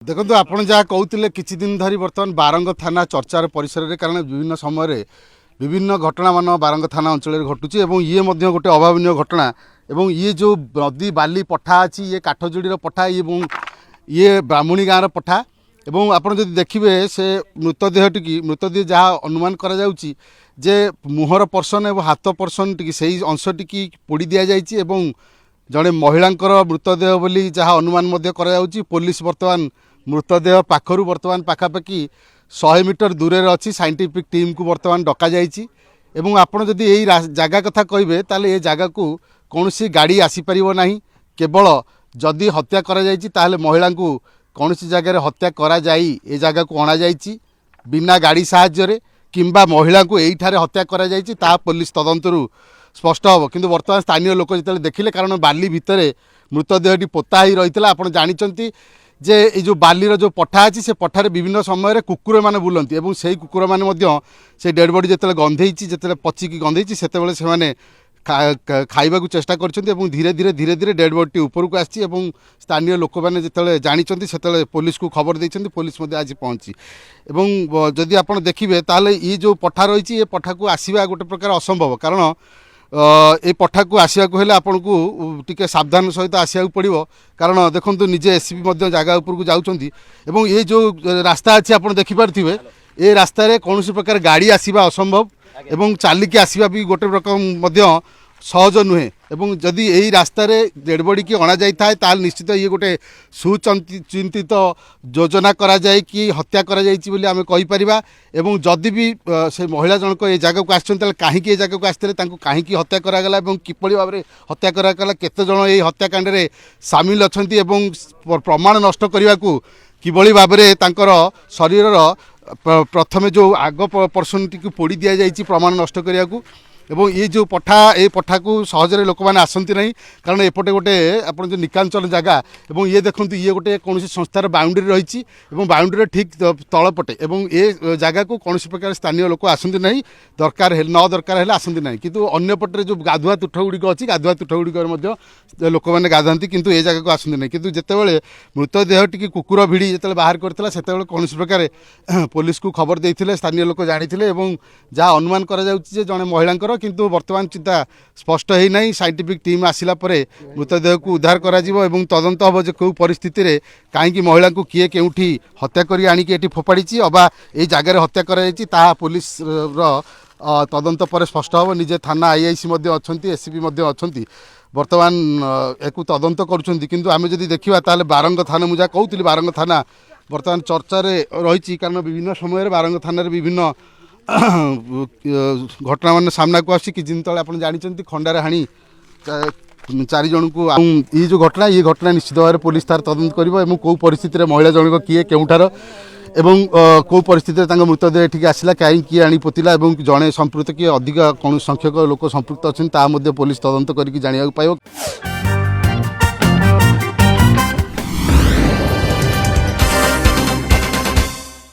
देखो आपण जहाँ कहते किछि दिन धरी बर्तमान बारंग थाना चर्चार परिसर में कारण विभिन्न समय विभिन्न घटना मान बारंग थाना अंचल घटुची ये गोटे अभावन घटना एवं ये जो नदी बाली पठा अच्छी ये काठजोड़ी पठा ये ब्राह्मणी गाँव पठा एवं आपड़ जब देखिए से मृतदेह जहाँ अनुमान करा जाउची जे मुहर पर्सन और हाथ पर्सन टी से अंश टी पोड़ी दि जाइए जड़े महिला मृतदेह बोली जहाँ अनुमान करा जाउची पुलिस बर्तमान मृतदेह पाखर बर्तमान पाखापाखि 100 मीटर दूर अच्छी साइंटिफिक टीम को बर्तमान डका जाइए एवं आपड़ जदि यही जगह कथा कहे ताले ये जगह को कौन सी गाड़ी आसीपर ना केवल जदि हत्या करा जाइए ताले महिला को कौन सी जगह हत्या करा जाई ए जगह को अणा जाइए बिना गाड़ी साहाय्य किंबा महिला को यही हत्या करा जाइए ता पुलिस तदंतरू स्पष्ट हम किंतु वर्तमान स्थानीय लोक जो देखिले कारण बाली भितर मृतदेहटी पोता ही रही आप जानते जे ये जो बालीर जो पठा अच्छी से पठार विभिन्न समय कुकुर मैंने बुलती और से कुकुर मैंने से डेड बॉडी जो गंधे जो पचिकी गंधे से खाइबा चेष्टा कर धीरे धीरे धीरे धीरे डेड बॉडी ऊपर को आसी स्थानीय लोक मैंने जो जानते से पुलिस को खबर देते पुलिस आज पहुँची एवं जदि आप देखिए ताले ये जो पठा रही ये पठा को आसवा गोटे प्रकार असंभव कारण ये पठा को आसवाक हेल्ले आपन को टिके सावधान सहित आसवाक पड़ो कारण देखो निजे एसपी जगह उपर को जाउछंती एवं ये जो रास्ता अच्छी आप देखिपारे ये रास्तार कौन प्रकार गाड़ी आसवा असंभव एवं चालिकी आसवा भी गोटे रकम सहज नुहे एवं जदि यही रास्तार डेड बॉडी की अणा जाए निश्चित ये गोटे सुचिंतित योजना करा जाए कि हत्या करा जाइछि बोली आमे कहि परिबा एवं जदि भी से महिला जनक ये जगह को आछन कहीं ये जगह को आसते कहीं हत्या करागला एवं किपरि भाव में हत्या करागला केते जण ये हत्याकांड रे सामिल अछंती एवं प्रमाण नष्ट करने को किभଳି भाबरे तांकर शरीर प्रथमे जो आग पर्सन टी पोड़ी दि जाइए प्रमाण नष्ट करने को एवं ये जो पठा को सहजरे लोक मैंने आसती ना कारण एपटे गोटे आप जो निकांचल जगह एवं ये देखो ये गोटे कौन संस्थार बाउंड्री रही बाउंड्री ठीक तलपटे एवं ये जगह को कौन प्रकार स्थानीय लोक आसती ना दरकार न दरकार है आसती ना किंतु अन्य पटे जो गाधुआ तुठ गुड़िक अच्छी गाधुआ तुठ गुड़िक लोक मैंने गाधाती किंतु ये जगह को आसती ना किंतु जितेबाला मृतदेह टी कुकुर भिड़ी जो बाहर करता से कौन प्रकार पुलिस को खबर देते स्थानीय लोक जानी जहाँ अनुमान करा जड़े महिला किंतु वर्तमान चिंता स्पष्ट है ना साइंटिफिक टीम आसिला परे मृतदेह को उद्धार करा जीवो एवं तदंत हम जो कौ परिस्थिति रे कहीं महिला को किए केउठी हत्या करी आनिकी एठी फोपाड़ी अबा ये जगह हत्या कराई ताहा पुलिस तदंत पर स्पष्ट हम निजे थाना आईआईसी अच्छा एसपी अच्छा वर्तमान एक तदंत करुँच किंतु आम जब देखा ताले बारंग थाना मुझे कहूली बारंग थाना वर्तमान चर्चा रही कारण विभिन्न समय बारंग थाना विभिन्न घटना मान सामना को आसी कि दिन तले आप जानते खंडार हाणी 4 जन को ये जो घटना निश्चित भाव में पुलिस तार तदंत कर कौ परिस्थिति महिला जनक किए केउठार एवं कौ परिस्थिति मृतदेह ठीक आसला कहीं किए आनी पोतिला जड़े संपृक्त किए अधिक कौन संख्यक लोक संपृक्त अच्छा पुलिस तदंत करके जाना पाइब।